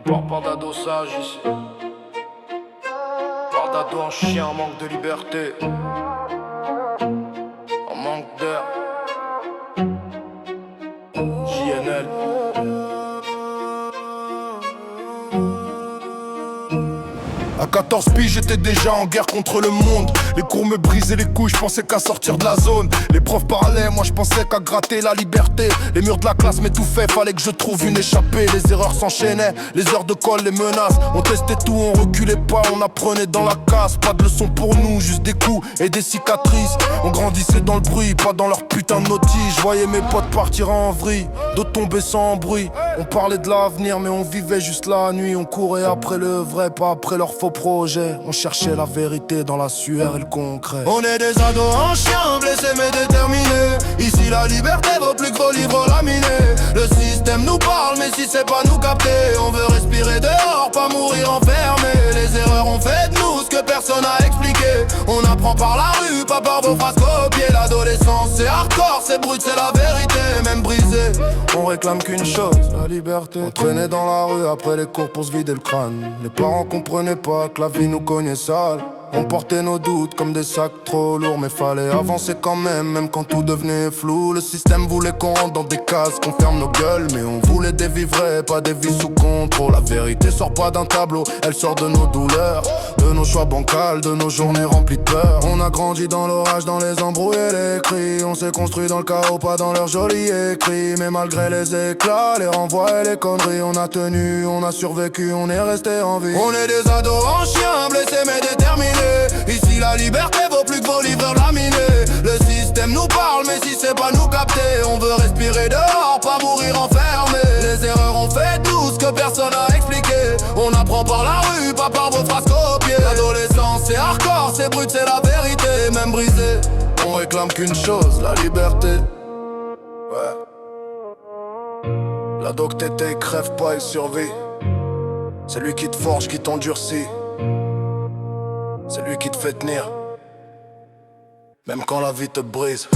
Pas d'adossage ici. Pas d'ado en chien, en manque de liberté. En manque d'air. JNL. À 14 piges, j'étais déjà en guerre contre le monde. Les cours me brisaient les couilles, je pensais qu'à sortir de la zone. Les profs parlaient, moi je pensais qu'à gratter la liberté. Les murs de la classe m'étouffaient, fallait que je trouve une échappée. Les erreurs s'enchaînaient, les heures de colle, les menaces. On testait tout, on reculait pas, on apprenait dans la casse. Pas de leçons pour nous, juste des coups et des cicatrices. On grandissait dans le bruit, pas dans leur putain de notice. Je voyais mes potes partir en vrille, d'autres tomber sans bruit. On parlait de l'avenir, mais on vivait juste la nuit. On courait après le vrai, pas après leur faux projet. On cherchait la vérité dans la sueur et le concret. On est des ados en chien, blessés mais déterminés. Ici la liberté vaut plus que vos livres laminés. Le système nous parle mais si c'est pas nous capter. On veut respirer dehors, pas mourir enfermé. Les erreurs ont fait de nous ce que personne a expliqué. On apprend par la rue, pas par vos phrases copiées. L'adolescence c'est hardcore, c'est brut, c'est la vérité. Même brisé, on réclame qu'une chose, la liberté. On traînait dans la rue après les cours pour se vider le crâne. Les parents comprenaient pas que la vie nous cognait sale. On portait nos doutes comme des sacs trop lourds. Mais fallait avancer quand même quand tout devenait flou. Le système voulait qu'on rentre dans des cases, qu'on ferme nos gueules. Mais on voulait des vies vraies, pas des vies sous contrôle. La vérité sort pas d'un tableau, elle sort de nos douleurs, de nos choix bancals, de nos journées remplies de peur. On a grandi dans l'orage, dans les embrouilles et les cris. On s'est construit dans le chaos, pas dans leurs jolis écrits. Mais malgré les éclats, les renvois et les conneries, on a tenu, on a survécu, on est resté en vie. On est des ados en chien, blessés mais déterminés. Ici la liberté vaut plus que vos livres laminés. Le système nous parle mais si c'est pas nous capter. On veut respirer dehors, pas mourir enfermé. Les erreurs ont fait tout ce que personne a expliqué. On apprend par la rue, pas par vos phrases copiées. L'adolescence c'est hardcore, c'est brut, c'est la vérité. Même brisé, on réclame qu'une chose, la liberté. Ouais. L'ado que t'étais, crève pas et survit. C'est lui qui te forge, qui t'endurcit. C'est lui qui te fait tenir, même quand la vie te brise.